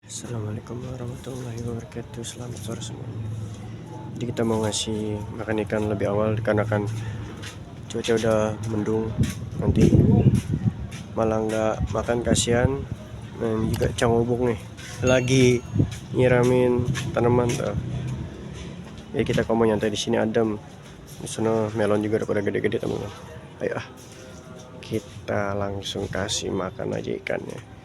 Assalamualaikum warahmatullahi wabarakatuh. Selamat sore semuanya. Jadi kita mau ngasih makan ikan lebih awal dikarenakan cuaca udah mendung. Nanti malah nggak makan, kasihan. Dan juga cangobong nih lagi nyiramin tanaman tuh. Jadi kita mau nyantai di sini adem. Di sana melon juga udah pada gede-gede teman-teman. Ayo kita langsung kasih makan aja ikannya.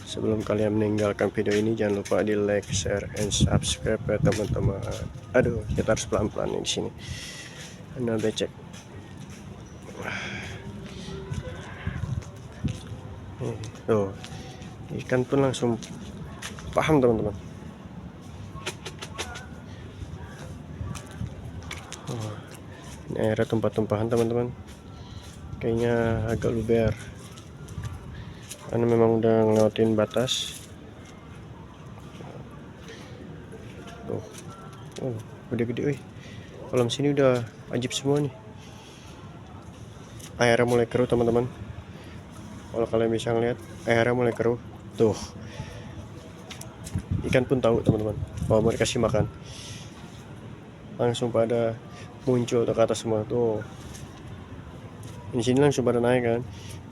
Sebelum kalian meninggalkan video ini, jangan lupa di like, share, and subscribe ya teman-teman. Aduh, kita harus pelan-pelan di sini. Karena becek. Tuh, ikan pun langsung paham teman-teman. Ini airnya tumpah-tumpahan teman-teman. Kayaknya agak luber. Karena memang udah ngelewatin batas. Tuh, gede-gede, wih. Kolam sini udah ajib semua nih. Airnya mulai keruh teman-teman. Kalau kalian bisa ngeliat, airnya mulai keruh. Tuh, ikan pun tahu teman-teman bahwa mau dikasih makan. Langsung pada muncul ke atas semua tuh. Di sini langsung pada naik kan.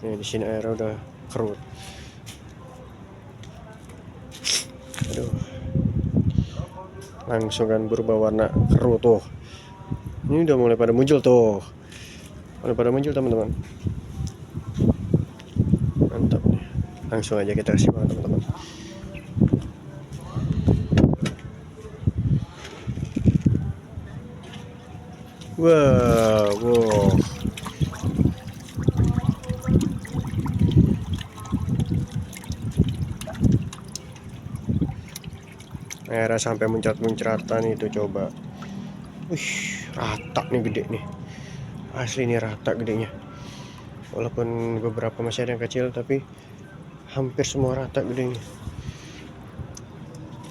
Di sini airnya udah keruh. Aduh, langsung kan berubah warna keruh tuh. Ini udah mulai pada muncul tuh. Mulai pada muncul teman-teman. Mantap nih. Langsung aja kita kasih makan teman-teman. Wow. Airnya sampai muncrat-muncratan itu coba. Wih, rata nih gede nih. Asli ini rata gedenya. Walaupun beberapa masih ada yang kecil, tapi hampir semua rata gedenya.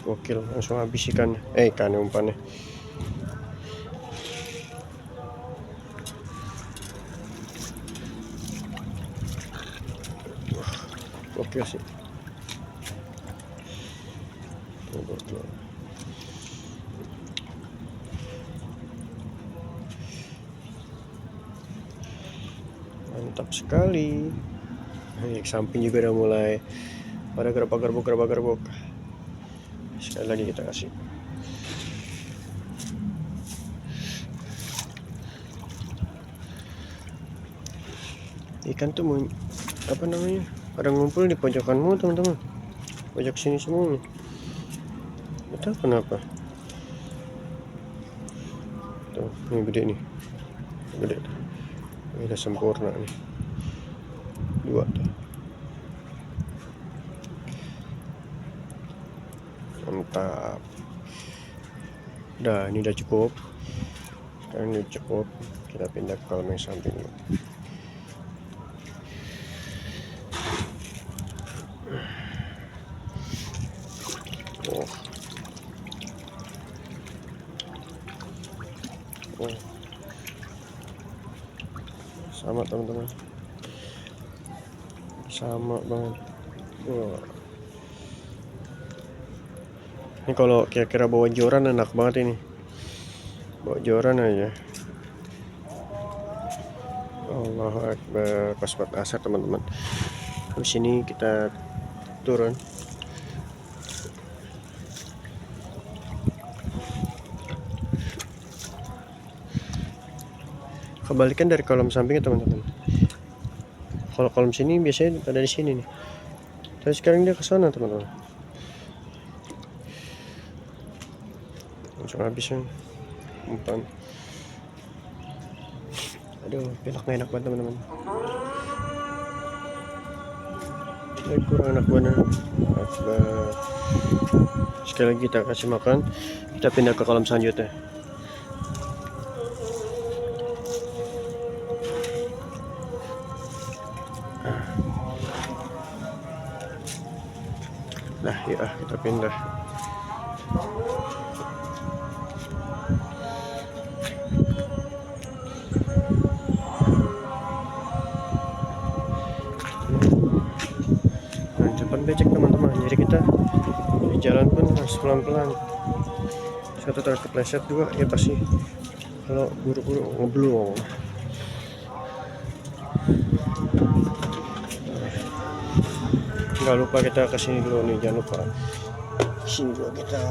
Gokil, langsung habis ikan. Ikan umpannya. Gokil sih. Gokil. Mantap sekali. Samping juga udah mulai pada gerbak-gerbuk. Sekali lagi kita kasih. Ikan tuh mau apa namanya? Pada ngumpul di pojokanmu teman-teman. Pojok sini semua nih. Entah kenapa. Tuh, ini gede nih. Gede. Ini udah sempurna nih. 2 tuh. Mantap. Udah, ini udah cukup. Sekarang ini cukup. Kita pindah ke kolam yang samping. Sama teman-teman, sama banget. Ini kalau kira-kira bawa joran enak banget ini, bawa joran aja. Allahu Akbar, pas buat asar teman-teman. Di sini kita turun. Kebalikan dari kolam samping ya teman-teman. Kalau kolam sini biasanya ada di sini nih. Tapi sekarang dia ke sana teman-teman. Langsung habis nih umpan. Aduh, pelaknya enak banget teman-teman. Kurang enak banget. Sekali lagi kita kasih makan. Kita pindah ke kolam selanjutnya. Nah ya, kita pindah. Nah, cepat becek teman-teman. Jadi kita jalan pun harus pelan-pelan. Satu terkepleset juga ya pasti kalau buru-buru ngeblong. Nggak lupa kita kesini dulu nih, jangan lupa kesini dulu kita.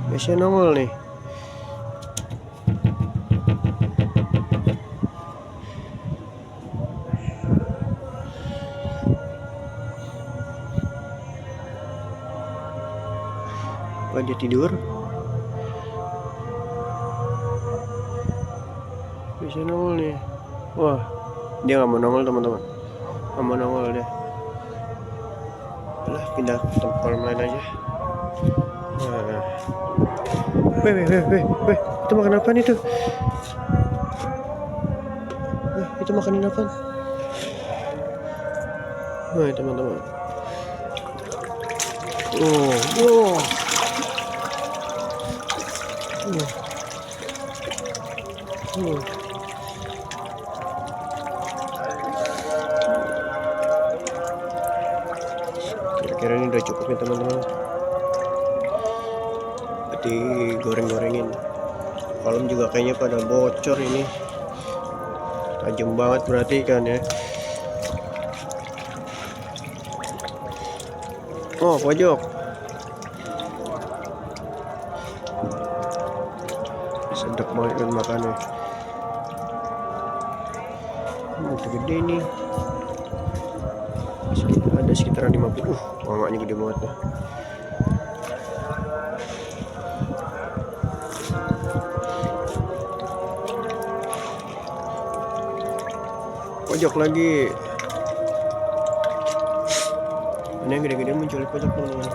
Biasanya nongol nih. Apa dia tidur? Bisa nongol nih. Wah, dia nggak mau nongol teman-teman. Nggak mau nongol deh. Udah pindah ke tempat kolam lain aja. Nah. Weh, itu makan apa nih tuh? Itu makanin apa? Nah, teman-teman. Oh. Kira-kira ini udah cukup ya teman-teman. Berarti goreng-gorengin. Kolam juga kayaknya pada bocor ini. Tajam banget berarti kan ya. Oh, pojok. Sedap banget kan makannya. Itu gede nih. Ada sekitaran 50. Mangaknya gede banget tuh. Pojok lagi. Ini yang gede-gede muncul di pojok teman-teman.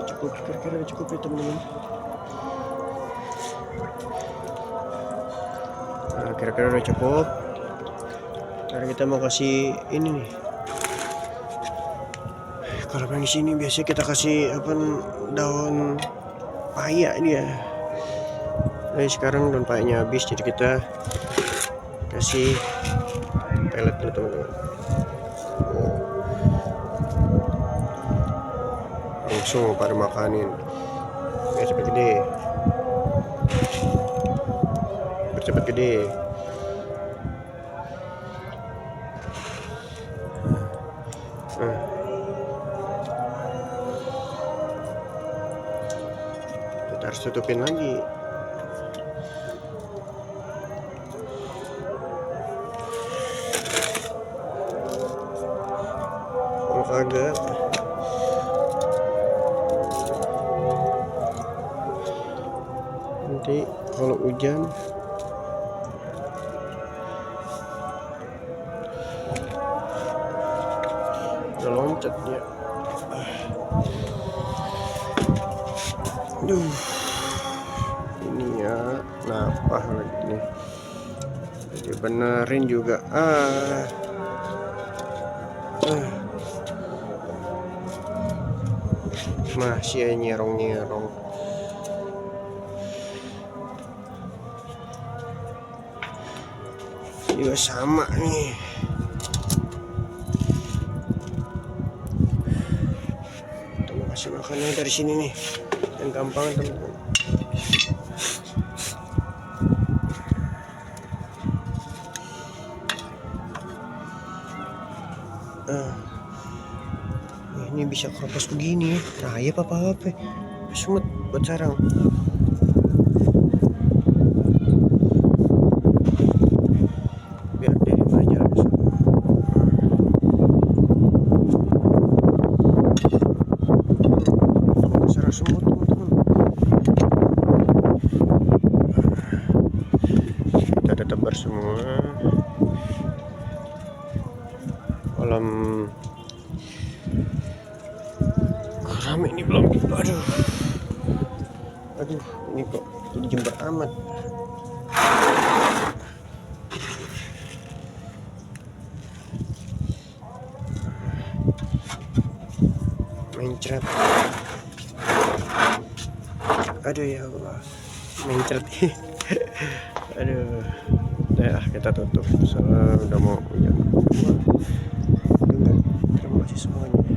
Cukup, kira-kira cukup ya teman-teman. Nah, kira-kira udah cukup. Sekarang kita mau kasih ini nih. Kalau yang di sini biasanya kita kasih apa, daun paya dia. Nah, sekarang daun payanya habis, jadi kita kasih pelet dulu teman-teman. Langsung pada makanin. Ya, cepet gede. Bercepat gede. Kita harus tutupin lagi. Kalau kagak nanti kalau hujan udah loncat dia. Aduh, ini ya napah lagi nih. Jadi benerin juga. Masih nyerong-nyerong. Juga sama nih. Kita mau kasih makannya dari sini nih. Yang gampang teman-teman. Ini bisa keropos begini ya. Rayap apa-apa. Semut buat sarang. Biar dia aja. Sarang semut teman-teman. Kita ada tebar semua. Kolam rame ini belum. Aduh, ini kok jadi jember amat. mencret. Aduh ya Allah, mencret. Aduh, ya kita tutup soalnya udah mau